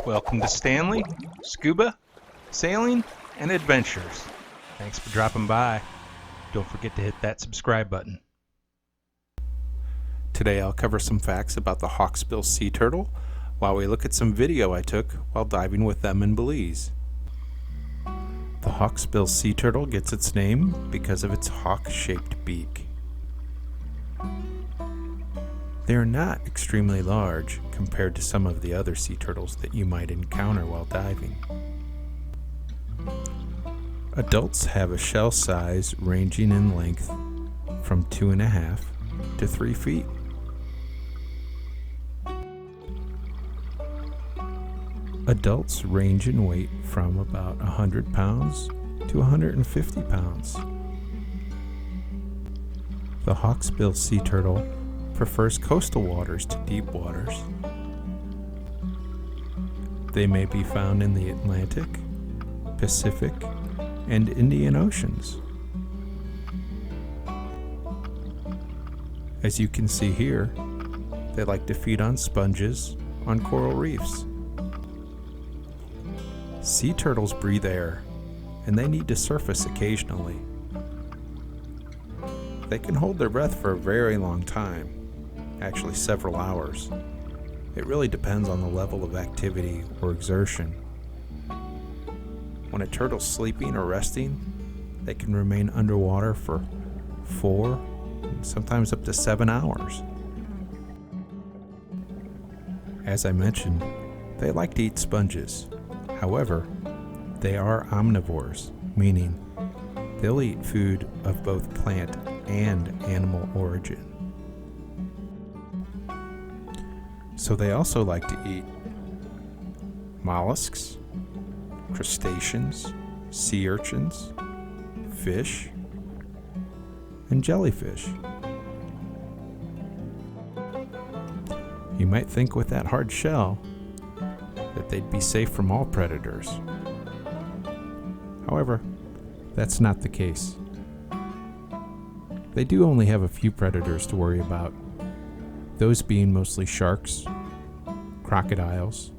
Welcome to Stanley, Scuba, Sailing, and Adventures. Thanks for dropping by. Don't forget to hit that subscribe button. Today I'll cover some facts about the Hawksbill Sea Turtle while we look at some video I took while diving with them in Belize. The Hawksbill Sea Turtle gets its name because of its hawk-shaped beak. They are not extremely large compared to some of the other sea turtles that you might encounter while diving. Adults have a shell size ranging in length from 2.5 to 3 feet. Adults range in weight from about 100 pounds to 150 pounds. The Hawksbill Sea Turtle prefers coastal waters to deep waters. They may be found in the Atlantic, Pacific, and Indian Oceans. As you can see here, they like to feed on sponges on coral reefs. Sea turtles breathe air, and they need to surface occasionally. They can hold their breath for a very long time, actually several hours. It really depends on the level of activity or exertion. When a turtle's sleeping or resting, they can remain underwater for 4, sometimes up to 7 hours. As I mentioned, they like to eat sponges. However, they are omnivores, meaning they'll eat food of both plant and animal origin. So they also like to eat mollusks, crustaceans, sea urchins, fish, and jellyfish. You might think with that hard shell that they'd be safe from all predators. However, that's not the case. They do only have a few predators to worry about, those being mostly sharks, crocodiles,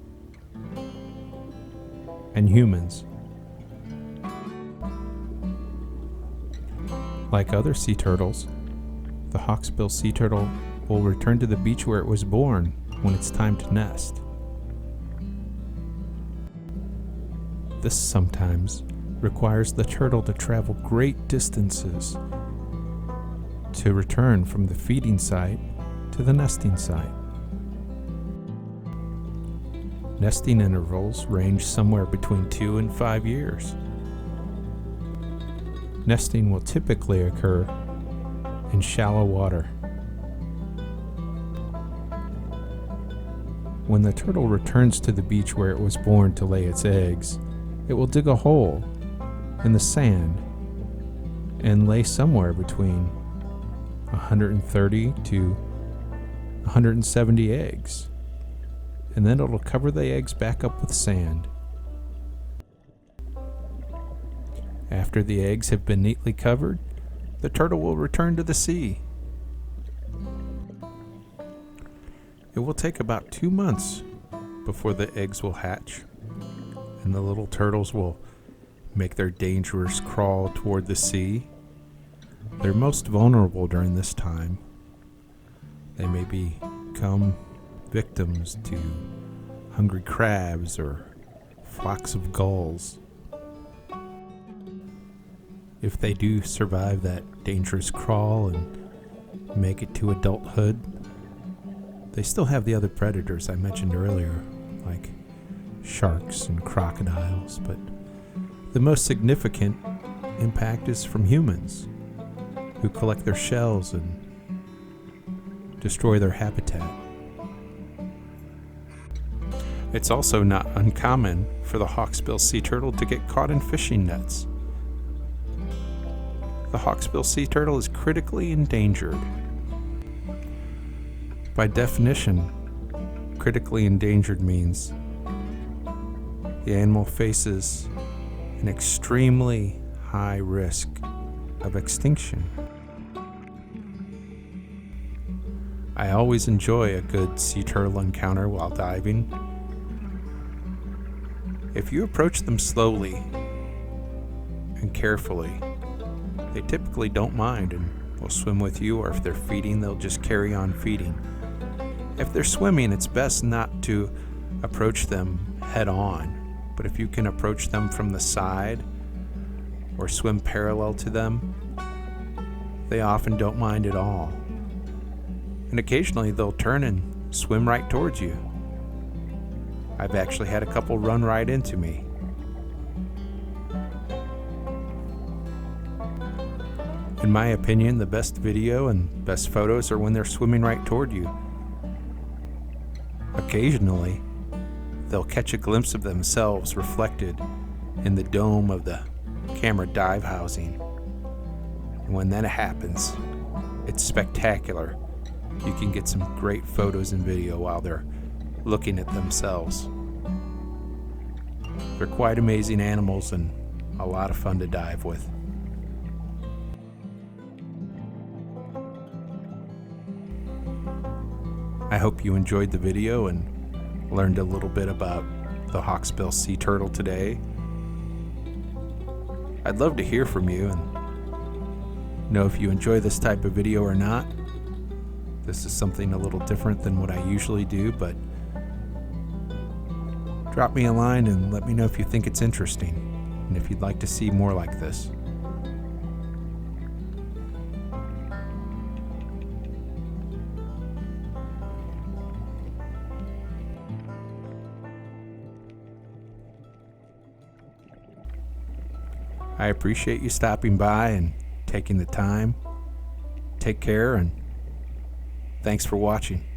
and humans. Like other sea turtles, the Hawksbill Sea Turtle will return to the beach where it was born when it's time to nest. This sometimes requires the turtle to travel great distances to return from the feeding site to the nesting site. Nesting intervals range somewhere between 2 and 5 years. Nesting will typically occur in shallow water. When the turtle returns to the beach where it was born to lay its eggs, it will dig a hole in the sand and lay somewhere between 130 to 170 eggs, and then it'll cover the eggs back up with sand. After the eggs have been neatly covered, the turtle will return to the sea. It will take about 2 months before the eggs will hatch, and the little turtles will make their dangerous crawl toward the sea. They're most vulnerable during this time. They may become victims to hungry crabs or flocks of gulls. If they do survive that dangerous crawl and make it to adulthood, they still have the other predators I mentioned earlier, like sharks and crocodiles, but the most significant impact is from humans, who collect their shells and destroy their habitat. It's also not uncommon for the Hawksbill Sea Turtle to get caught in fishing nets. The Hawksbill Sea Turtle is critically endangered. By definition, critically endangered means the animal faces an extremely high risk of extinction. I always enjoy a good sea turtle encounter while diving. If you approach them slowly and carefully, they typically don't mind and will swim with you, or if they're feeding, they'll just carry on feeding. If they're swimming, it's best not to approach them head on, but if you can approach them from the side or swim parallel to them, they often don't mind at all. And occasionally they'll turn and swim right towards you. I've actually had a couple run right into me. In my opinion, the best video and best photos are when they're swimming right toward you. Occasionally, they'll catch a glimpse of themselves reflected in the dome of the camera dive housing. And when that happens, it's spectacular. You can get some great photos and video while they're looking at themselves. They're quite amazing animals and a lot of fun to dive with. I hope you enjoyed the video and learned a little bit about the Hawksbill Sea Turtle today. I'd love to hear from you and know if you enjoy this type of video or not. This is something a little different than what I usually do, but drop me a line and let me know if you think it's interesting and if you'd like to see more like this. I appreciate you stopping by and taking the time. Take care, and thanks for watching.